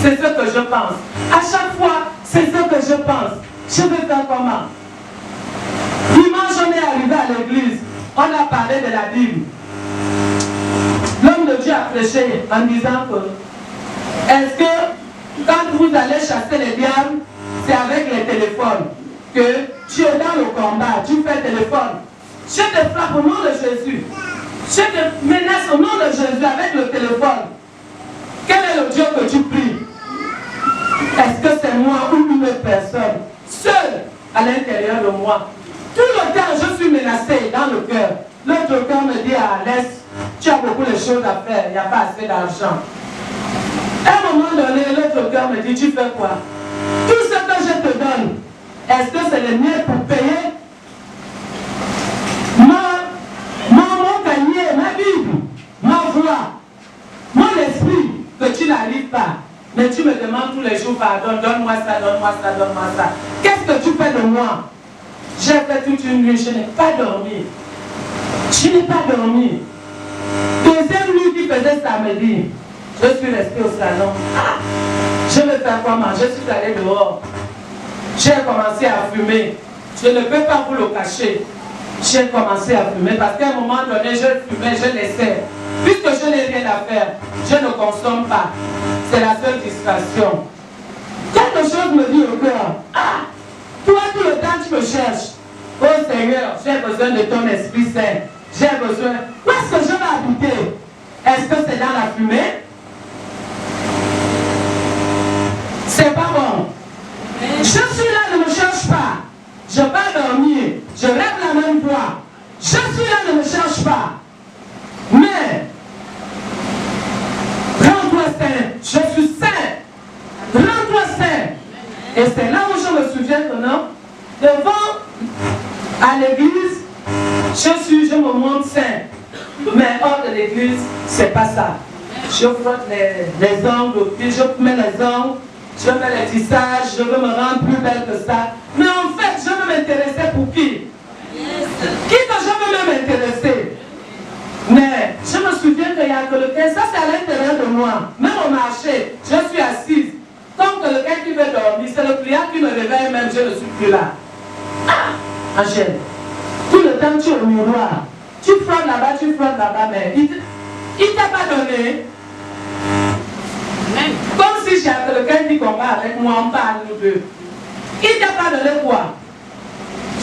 c'est ce que je pense. À chaque fois, c'est ce que je pense. Je vais faire comment? Dimanche, on est arrivé à l'église. On a parlé de la Bible. L'homme de Dieu a prêché en disant que est-ce que quand vous allez chasser les diables, c'est avec les téléphones que tu es dans le combat, tu fais téléphone. Je te frappe au nom de Jésus. Je te menace au nom de Jésus avec le téléphone. Quel est le Dieu que tu pries? Est-ce que c'est moi ou une autre personne seule à l'intérieur de moi? Tout le temps, je suis menacée dans le cœur. L'autre cœur me dit à Alès, tu as beaucoup de choses à faire, il n'y a pas assez d'argent. À un moment donné, l'autre cœur me dit, tu fais quoi? Tout ce que je te donne, est-ce que c'est le mien pour payer mon panier, ma Bible, ma voix, mon esprit, que tu n'arrives pas? Mais tu me demandes tous les jours, pardon, donne-moi ça, donne-moi ça, donne-moi ça. Qu'est-ce que tu fais de moi? J'ai fait toute une nuit, je n'ai pas dormi. Je n'ai pas dormi. Deuxième nuit qui faisait samedi, je suis restée au salon. Je vais faire comment? Je suis allée dehors. J'ai commencé à fumer. Je ne peux pas vous le cacher. J'ai commencé à fumer parce qu'à un moment donné, je fumais, je laissais. Puisque je n'ai rien à faire, je ne consomme pas. C'est la seule distraction. Quelque chose me dit au cœur, toi tout le temps tu me cherches. Oh Seigneur, j'ai besoin de ton Esprit Saint. J'ai besoin. Où est-ce que je vais habiter? Est-ce que c'est dans la fumée? C'est pas bon. Je suis là, ne me cherche pas. Je vais dormir. Je rêve la même voix. Je suis là, ne me cherche pas. Mais, rends-toi saint. Je suis saint. Rends-toi saint. Et c'est là où je me souviens que non, devant, à l'église, je me montre saint. Mais hors de l'église, c'est pas ça. Je frotte les ongles, puis je mets les ongles, je mets les tissages, je veux me rendre plus belle que ça. Mais en fait, je veux m'intéresser pour qui? Qui que je veux même m'intéresser? Mais je me souviens qu'il y a quelqu'un, ça c'est à l'intérieur de moi. Même au marché, je suis assise. Comme quelqu'un qui veut dormir, c'est le client qui me réveille même, je ne suis plus là. Angèle, tout le temps tu es au miroir. Tu frottes là-bas, mais il ne t'a pas donné. Comme si j'ai quelqu'un qui combat avec moi, on parle nous deux. Il ne t'a pas donné quoi?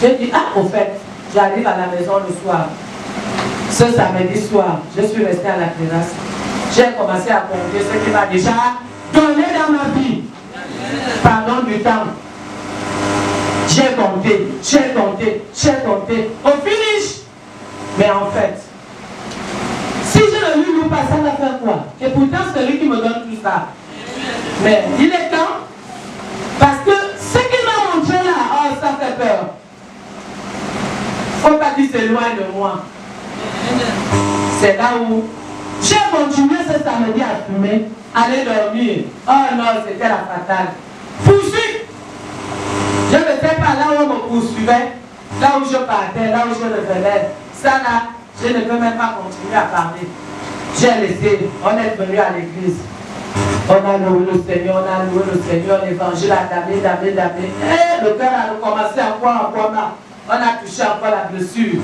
J'ai dit, au fait, j'arrive à la maison le soir. Ce samedi soir, je suis restée à la terrasse. J'ai commencé à compter ce qu'il m'a déjà donné dans ma vie. Pardon du temps. J'ai compté. Au finish. Mais en fait, si je ne lui loue pas, ça va faire quoi? Et pourtant, c'est lui qui me donne tout ça. Mais il est temps. Parce que ce qu'il m'a montré là, ça fait peur. Il ne faut pas qu'il s'éloigne de moi. C'est là où j'ai continué ce samedi à fumer, aller dormir. Oh non, c'était la fatale. Poursuite. Je ne sais pas là où on me poursuivait, là où je partais, là où je revenais. Ça là, je ne peux même pas continuer à parler. J'ai laissé, on est venu à l'église. On a loué le Seigneur, l'évangile a damé. Et le cœur a recommencé encore. On a touché encore la blessure.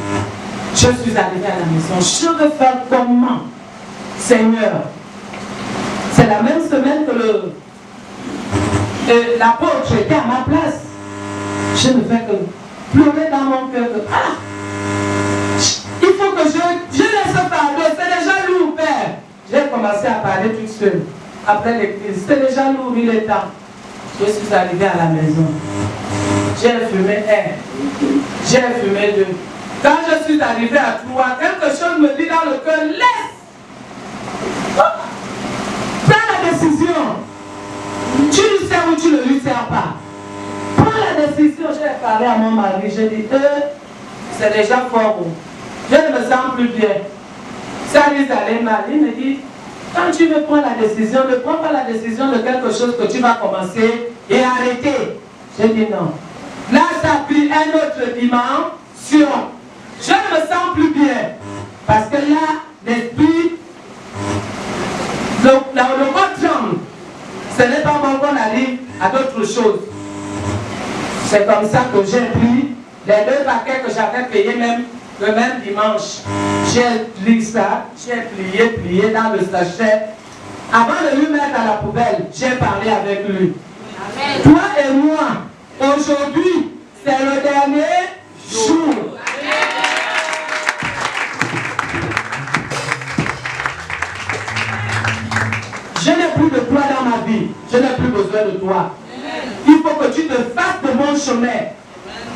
Je suis arrivé à la maison. Je veux faire comment? Seigneur, c'est la même semaine que l'apôtre était à ma place. Je ne fais que pleurer dans mon cœur. Il faut que je laisse parler. C'est déjà lourd, Père. J'ai commencé à parler toute seule. Après l'église, c'est déjà lourd, il est temps. Je suis arrivé à la maison. J'ai fumé un. J'ai fumé deux. Quand je suis arrivé à 3, quelque chose me dit dans le cœur, laisse. Prends la décision. Tu lui sers ou tu ne lui sers pas. Prends la décision. J'ai parlé à mon mari, j'ai dit, c'est déjà fort. Je ne me sens plus bien. Ça lui allait mal. Il me dit, quand tu veux prendre la décision, ne prends pas la décision de quelque chose que tu vas commencer et arrêter. J'ai dit non. Là, ça a pris un autre dimension. Je ne me sens plus bien. Parce que là, l'esprit, le corps tremble. Ce n'est pas bon qu'on arrive à d'autres choses. C'est comme ça que j'ai pris les 2 paquets que j'avais payés même le même dimanche. J'ai pris ça, j'ai plié dans le sachet. Avant de lui mettre à la poubelle, j'ai parlé avec lui. Amen. Toi et moi, aujourd'hui, c'est le dernier jour. Je n'ai plus de toi dans ma vie. Je n'ai plus besoin de toi. Il faut que tu te fasses de mon chemin.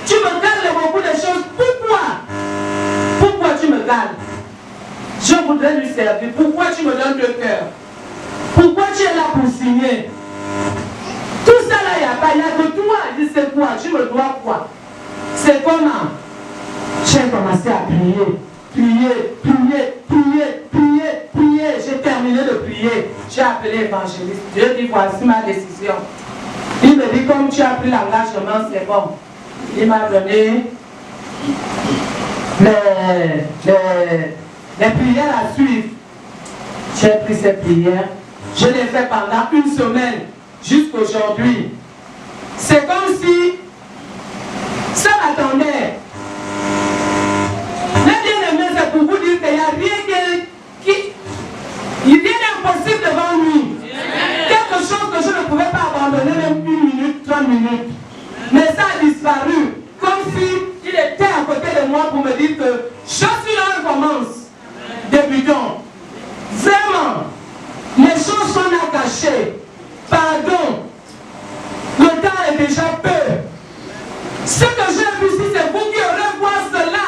Tu me gardes beaucoup de choses. Pourquoi? Pourquoi tu me gardes? Je voudrais lui servir. Pourquoi tu me donnes 2 cœurs? Pourquoi tu es là pour signer? Tout ça là, il n'y a pas. Il n'y a que toi. Il dit c'est quoi? Tu me dois quoi? C'est comment? J'ai commencé à prier. Prier. J'ai terminé de prier. J'ai appelé l'évangéliste. Dieu dit voici ma décision. Il me dit comme tu as pris l'engagement, c'est bon. Il m'a donné les prières à suivre. J'ai pris ces prières. Je les fais pendant 1 semaine jusqu'aujourd'hui. C'est comme si ça m'attendait. Mais bien aimé, c'est pour vous dire qu'il n'y a rien d'impossible devant lui. Quelque chose que je ne pouvais pas abandonner même 1 minute, 30 minutes. Mais ça a disparu. Comme si il était à côté de moi pour me dire que je suis là, on commence. Débutons. Vraiment, les choses sont là cachées. Pardon. Le temps est déjà peu. Ce que j'ai vu ici, c'est vous qui aurez voir cela.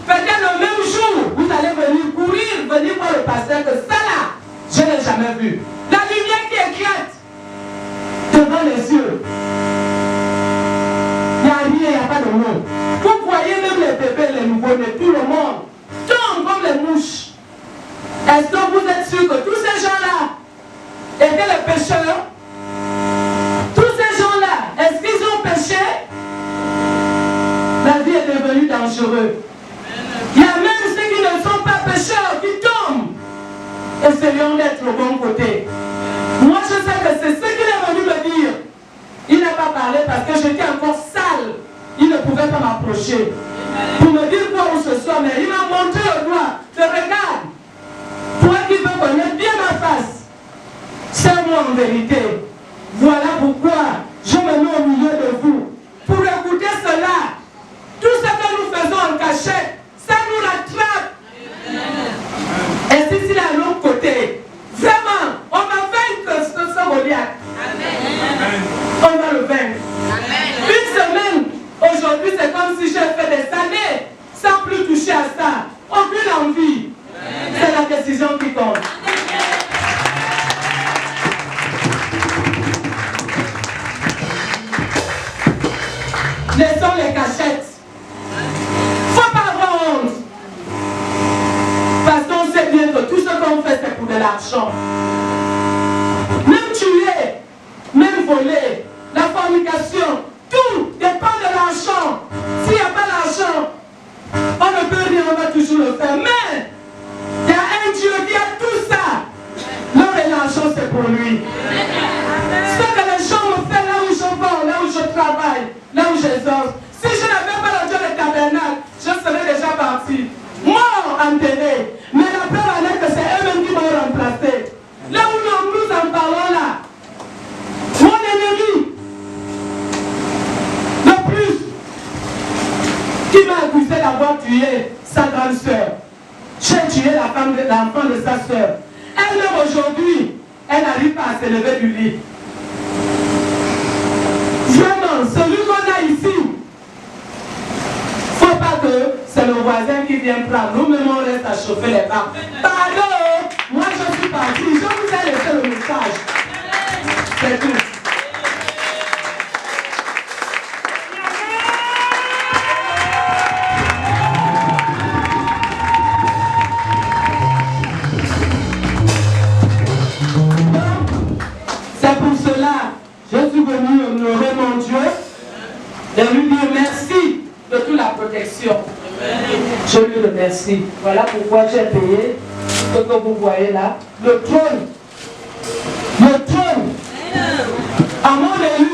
Peut-être le même jour, vous allez venir courir, venir voir le pasteur que ça là, je n'ai jamais vu. La lumière qui éclate devant les yeux. Il n'y a rien, il n'y a pas de mots. Vous voyez même les bébés, les nouveau-nés, tout le monde tombe comme les mouches. Est-ce que vous êtes sûr que tous ces gens-là étaient les pécheurs? Tous ces gens-là, est-ce qu'ils ont péché? La vie est devenue dangereuse. Il y a même ceux qui ne sont pas pécheurs, qui tombent. Essayons d'être au bon côté. Moi, je sais que c'est ce qu'il est venu me dire. Il n'a pas parlé parce que j'étais encore sale. Il ne pouvait pas m'approcher. Pour me dire quoi où ce soit, mais il m'a montré le doigt. Je regarde. Toi qui veux connaître bien ma face, c'est moi en vérité. Voilà pourquoi je me mets au milieu de vous. Pour écouter cela, tout ce que nous faisons en cachette, ça nous rattrape. Et si c'est à l'autre côté, vraiment, on va vaincre ce Goliath. On va le vaincre. Une semaine, aujourd'hui, c'est comme si j'ai fait des années sans plus toucher à ça. Aucune envie. C'est la décision qui compte. Laissons les cachettes. Faut pas avoir honte. Parce qu'on sait bien que tout ce qu'on fait, c'est pour de l'argent. Même tuer, même voler, la fornication, tout dépend de l'argent. S'il n'y a pas d'argent, on ne peut rien, on va toujours le faire. Mais il y a un Dieu qui a tout ça. L'or et l'argent, c'est pour lui. Ce que les gens me font là où je vais, là où je travaille, là où j'exerce. Si je n'avais pas le Dieu du tabernacle, je serais déjà parti. Mort, enterré. Mais la preuve en est que c'est eux-mêmes qui m'ont remplacé. Là où nous en parlons là, mon ennemi, le plus, qui m'a accusé d'avoir tué sa grande soeur. J'ai tué l'enfant de sa soeur. Elle-même aujourd'hui, elle n'arrive pas à se lever du lit. Vraiment, celui qu'on a ici, faut pas que c'est le voisin qui vient prendre. Nous-mêmes, on reste à chauffer les bains. Pardon, moi je suis parti. Je vous ai laissé le message. C'est tout. C'est pour cela je suis venu honorer mon Dieu et lui dire merci de toute la protection. Je lui remercie. Voilà pourquoi j'ai payé ce que vous voyez là. Le trône Amour de